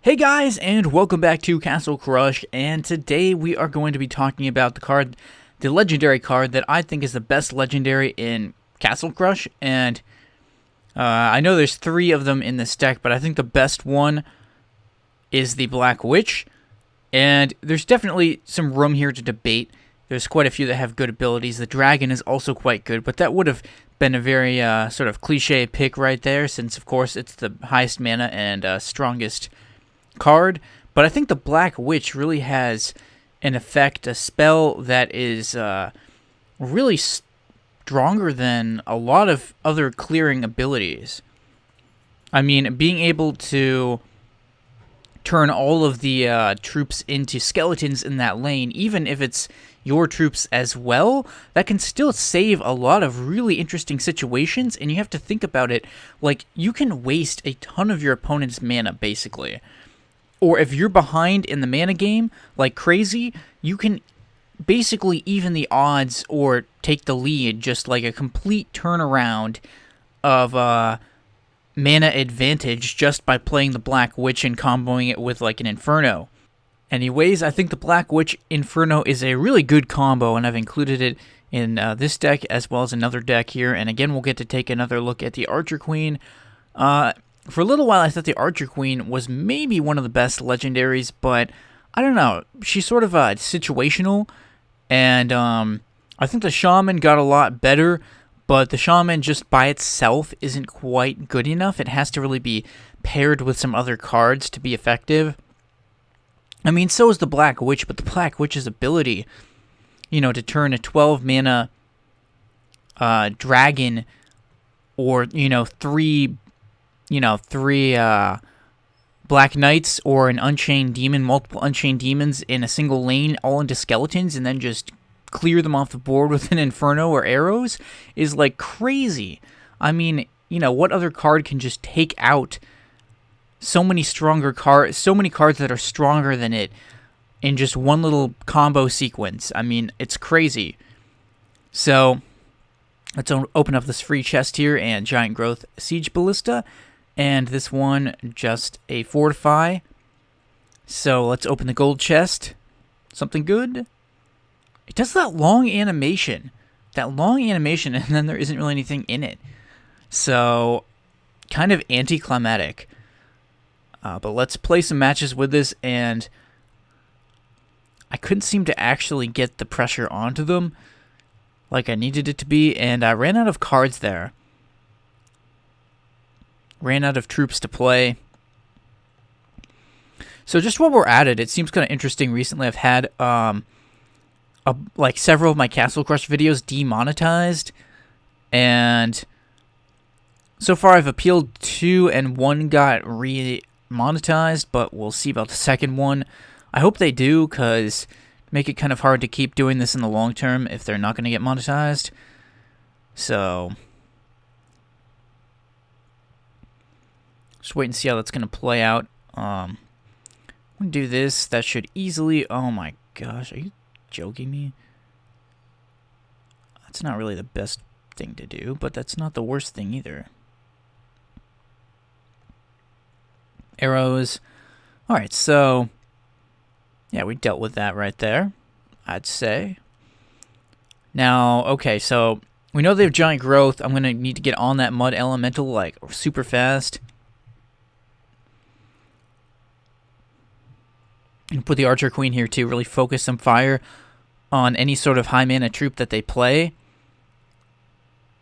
Hey guys, and welcome back to Castle Crush, and today we are going to be talking about the legendary card that I think is the best legendary in Castle Crush, and I know there's 3 of them in this deck, but I think the best one is the Black Witch, and there's definitely some room here to debate. There's quite a few that have good abilities. The Dragon is also quite good, but that would have been a very sort of cliche pick right there, since of course it's the highest mana and strongest card, but I think the Black Witch really has an effect, a spell that is really stronger than a lot of other clearing abilities. I mean, being able to turn all of the troops into skeletons in that lane, even if it's your troops as well, that can still save a lot of really interesting situations, and you have to think about it like you can waste a ton of your opponent's mana, basically. Or if you're behind in the mana game like crazy, you can basically even the odds or take the lead, just like a complete turnaround of mana advantage just by playing the Black Witch and comboing it with like an Inferno. Anyways, I think the Black Witch Inferno is a really good combo, and I've included it in this deck as well as another deck here. And again, we'll get to take another look at the Archer Queen. For a little while, I thought the Archer Queen was maybe one of the best legendaries, but I don't know. She's sort of situational, and I think the Shaman got a lot better, but the Shaman just by itself isn't quite good enough. It has to really be paired with some other cards to be effective. I mean, so is the Black Witch, but the Black Witch's ability, to turn a 12-mana dragon or, three Black Knights or an Unchained Demon, multiple Unchained Demons in a single lane, all into skeletons, and then just clear them off the board with an Inferno or arrows is like crazy. I mean, what other card can just take out so many cards that are stronger than it in just one little combo sequence? I mean, it's crazy. So let's open up this free chest here, and Giant Growth Siege Ballista. And this one, just a Fortify. So let's open the gold chest. Something good. It does that long animation. And then there isn't really anything in it. So, kind of anticlimactic. But let's play some matches with this, and I couldn't seem to actually get the pressure onto them like I needed it to be, and I ran out of cards there. Ran out of troops to play. So just while we're at it, it seems kind of interesting. Recently I've had several of my Castle Crush videos demonetized, and so far I've appealed 2 and 1 got re-monetized, but we'll see about the second one. I hope they do, because make it kind of hard to keep doing this in the long term if they're not going to get monetized. So just wait and see how that's going to play out. I'm going to do this. That should easily... Oh my gosh, are you joking me? That's not really the best thing to do, but that's not the worst thing either. Arrows. Alright, so... yeah, we dealt with that right there, I'd say. Now, okay, so we know they have Giant Growth. I'm going to need to get on that Mud Elemental, like, super fast. And put the Archer Queen here to really focus some fire on any sort of high mana troop that they play,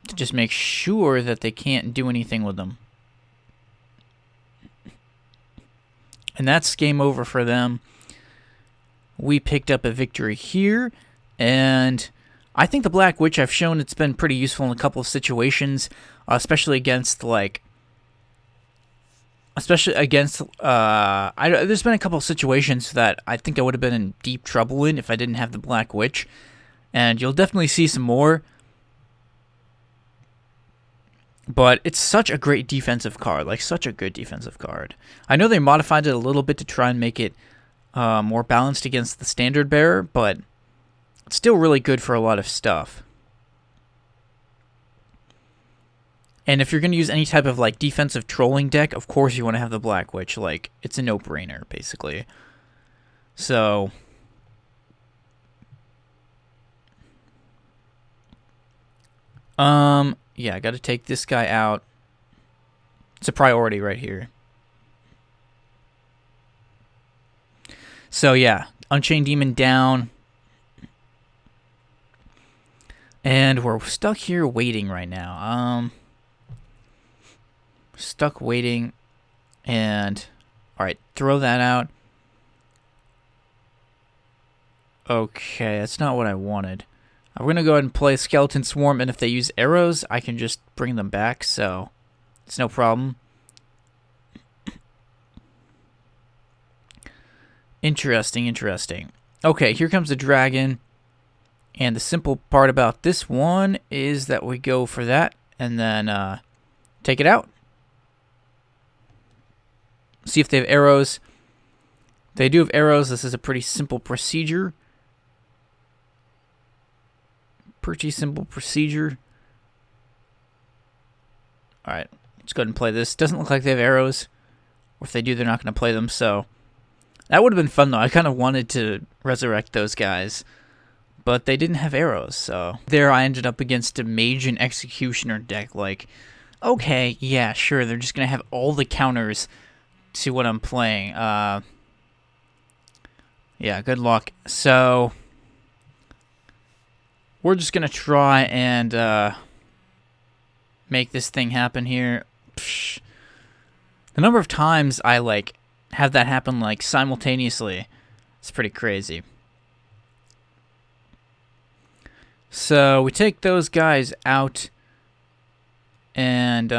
to just make sure that they can't do anything with them. And that's game over for them. We picked up a victory here, and I think the Black Witch, I've shown it's been pretty useful in a couple of situations, especially against there's been a couple of situations that I think I would have been in deep trouble in if I didn't have the Black Witch, and you'll definitely see some more. But it's such a great defensive card, like such a good defensive card. I know they modified it a little bit to try and make it more balanced against the Standard Bearer, but it's still really good for a lot of stuff. And if you're going to use any type of like defensive trolling deck, of course you want to have the Black Witch. Like, it's a no-brainer, basically. So, yeah, I got to take this guy out. It's a priority right here. So yeah, Unchained Demon down. And we're stuck here waiting right now. Stuck waiting. And, alright, throw that out. Okay, that's not what I wanted. I'm going to go ahead and play Skeleton Swarm, and if they use arrows, I can just bring them back, so it's no problem. Interesting, interesting. Okay, here comes the dragon. And the simple part about this one is that we go for that and then take it out. See if they have arrows. They do have arrows. This is a pretty simple procedure. Pretty simple procedure. Alright, let's go ahead and play this. Doesn't look like they have arrows. Or if they do, they're not going to play them, so that would have been fun, though. I kind of wanted to resurrect those guys, but they didn't have arrows, so there I ended up against a Mage and Executioner deck. Like, okay, yeah, sure, they're just going to have all the counters to what I'm playing. Yeah, good luck. So we're just going to try and make this thing happen here. Psh. The number of times I, like, have that happen, like, simultaneously, it's pretty crazy. So we take those guys out, and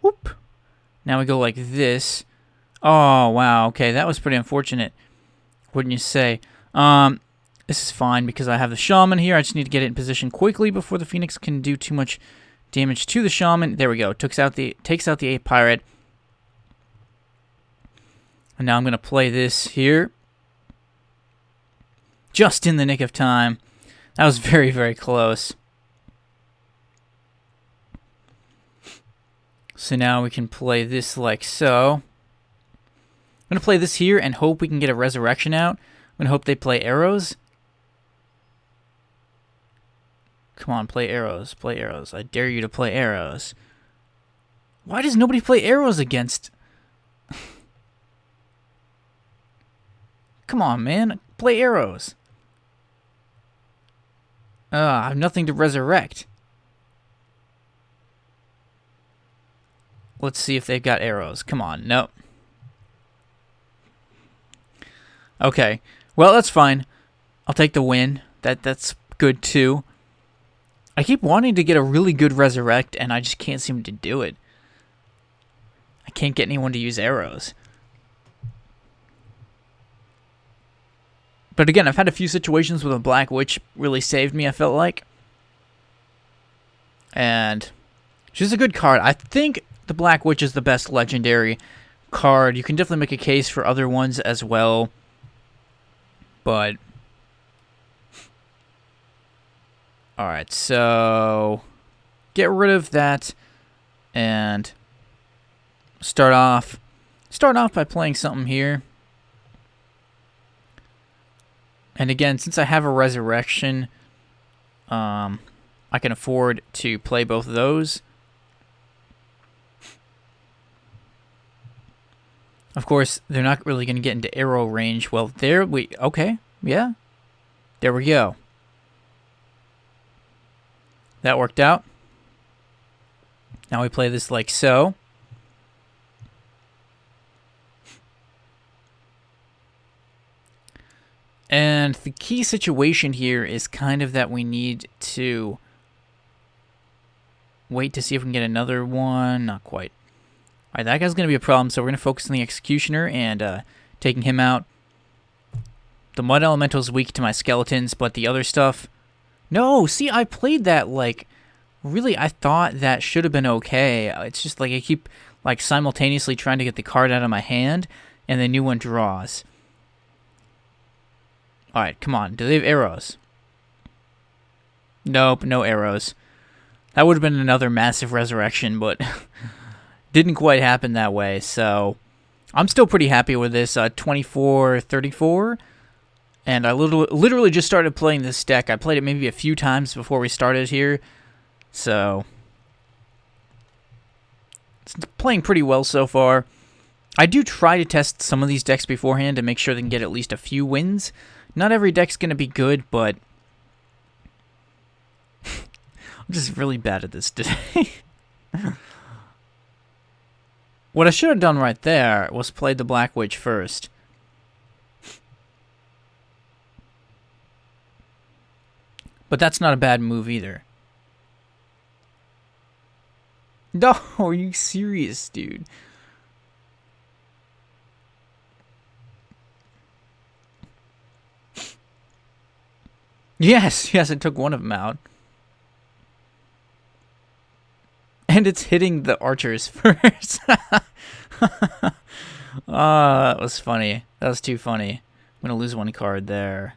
whoop. Now we go like this. Oh, wow, okay, that was pretty unfortunate, wouldn't you say? This is fine because I have the Shaman here. I just need to get it in position quickly before the Phoenix can do too much damage to the Shaman. There we go. Takes out the Ape Pirate. And now I'm going to play this here. Just in the nick of time. That was very, very close. So now we can play this like so. I'm going to play this here and hope we can get a resurrection out. I'm going to hope they play arrows. Come on, play arrows. Play arrows. I dare you to play arrows. Why does nobody play arrows against? Come on, man. Play arrows. I have nothing to resurrect. Let's see if they've got arrows. Come on. Nope. Okay. Well, that's fine. I'll take the win. That's good, too. I keep wanting to get a really good resurrect, and I just can't seem to do it. I can't get anyone to use arrows. But again, I've had a few situations where the Black Witch really saved me, I felt like. And she's a good card. I think the Black Witch is the best legendary card. You can definitely make a case for other ones as well. But alright, so get rid of that and start off by playing something here. And again, since I have a resurrection, I can afford to play both of those. Of course, they're not really going to get into arrow range. Well, okay, yeah. There we go. That worked out. Now we play this like so. And the key situation here is kind of that we need to wait to see if we can get another one. Not quite. Alright, that guy's going to be a problem, so we're going to focus on the Executioner and taking him out. The Mud Elemental is weak to my skeletons, but the other stuff... No, see, I played that, like... Really, I thought that should have been okay. It's just like I keep like simultaneously trying to get the card out of my hand, and the new one draws. Alright, come on. Do they have arrows? Nope, no arrows. That would have been another massive resurrection, but didn't quite happen that way. So I'm still pretty happy with this 24-34. And I literally just started playing this deck. I played it maybe a few times before we started here. So it's playing pretty well so far. I do try to test some of these decks beforehand to make sure they can get at least a few wins. Not every deck's going to be good, but I'm just really bad at this today. What I should have done right there was play the Black Witch first. But that's not a bad move either. No, are you serious, dude? Yes, it took one of them out. And it's hitting the archers first. That was funny. That was too funny. I'm going to lose one card there.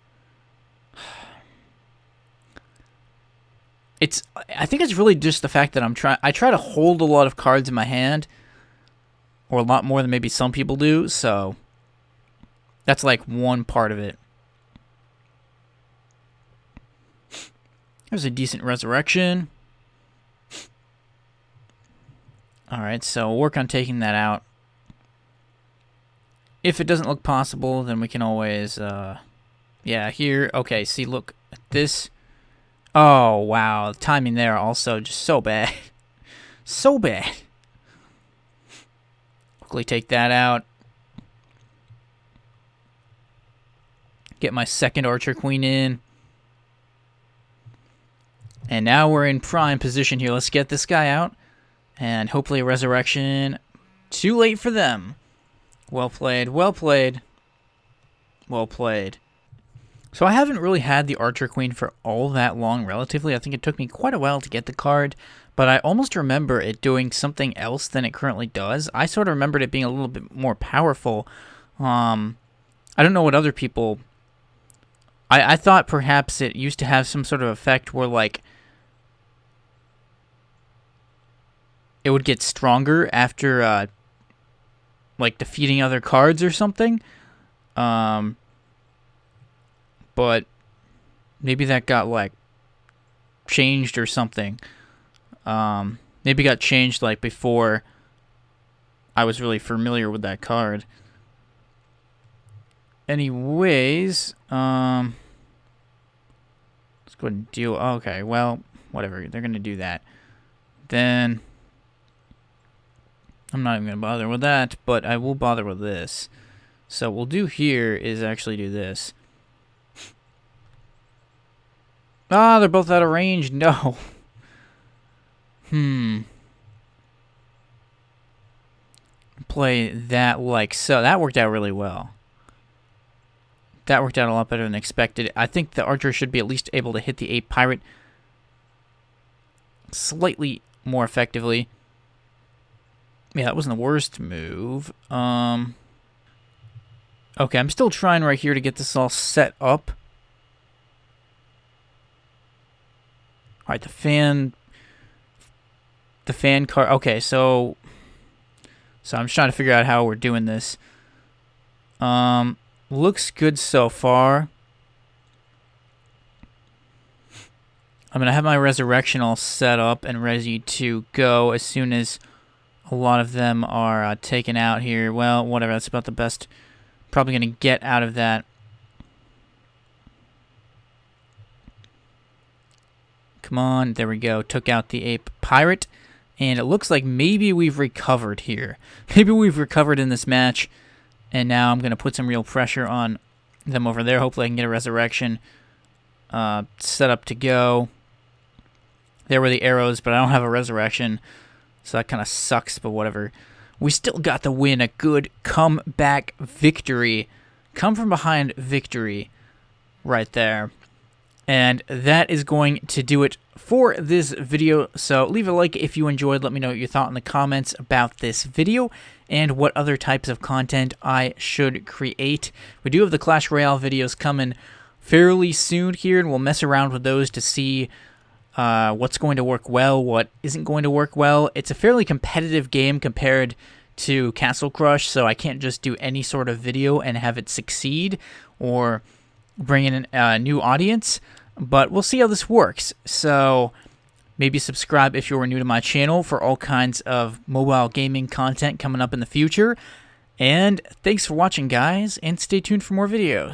I think it's really just the fact that I try to hold a lot of cards in my hand, or a lot more than maybe some people do, so that's like one part of it. There's a decent resurrection. Alright, so we'll work on taking that out. If it doesn't look possible, then we can always, yeah, here, okay, see, look at this. Oh, wow, the timing there also just so bad. So bad. Quickly take that out. Get my second Archer Queen in. And now we're in prime position here. Let's get this guy out. And hopefully a resurrection. Too late for them. Well played, well played. Well played. So I haven't really had the Archer Queen for all that long, relatively. I think it took me quite a while to get the card, but I almost remember it doing something else than it currently does. I sort of remembered it being a little bit more powerful. I don't know what other people... I thought perhaps it used to have some sort of effect where, like, it would get stronger after, like, defeating other cards or something. But maybe that got, like, changed or something. Maybe it got changed, like, before I was really familiar with that card. Anyways, let's go ahead and deal. Okay, well, whatever. They're going to do that. Then I'm not even going to bother with that, but I will bother with this. So what we'll do here is actually do this. Ah, they're both out of range. No. Play that like so. That worked out really well. That worked out a lot better than expected. I think the archer should be at least able to hit the ape pirate slightly more effectively. Yeah, that wasn't the worst move. Okay, I'm still trying right here to get this all set up. Alright, the fan card. Okay, so I'm just trying to figure out how we're doing this. Looks good so far. I'm going to have my resurrection all set up and ready to go as soon as a lot of them are taken out here. Well, whatever, that's about the best. Probably going to get out of that. Come on, there we go. Took out the ape pirate. And it looks like maybe we've recovered here. Maybe we've recovered in this match. And now I'm going to put some real pressure on them over there. Hopefully I can get a resurrection set up to go. There were the arrows, but I don't have a resurrection. So that kind of sucks, but whatever. We still got the win. A good comeback victory. Come from behind victory right there. And that is going to do it for this video. So leave a like if you enjoyed. Let me know what you thought in the comments about this video and what other types of content I should create. We do have the Clash Royale videos coming fairly soon here, and we'll mess around with those to see what's going to work well, what isn't going to work well. It's a fairly competitive game compared to Castle Crush, so I can't just do any sort of video and have it succeed or bring in a new audience, but we'll see how this works. So maybe subscribe if you're new to my channel for all kinds of mobile gaming content coming up in the future. And thanks for watching, guys, and stay tuned for more videos.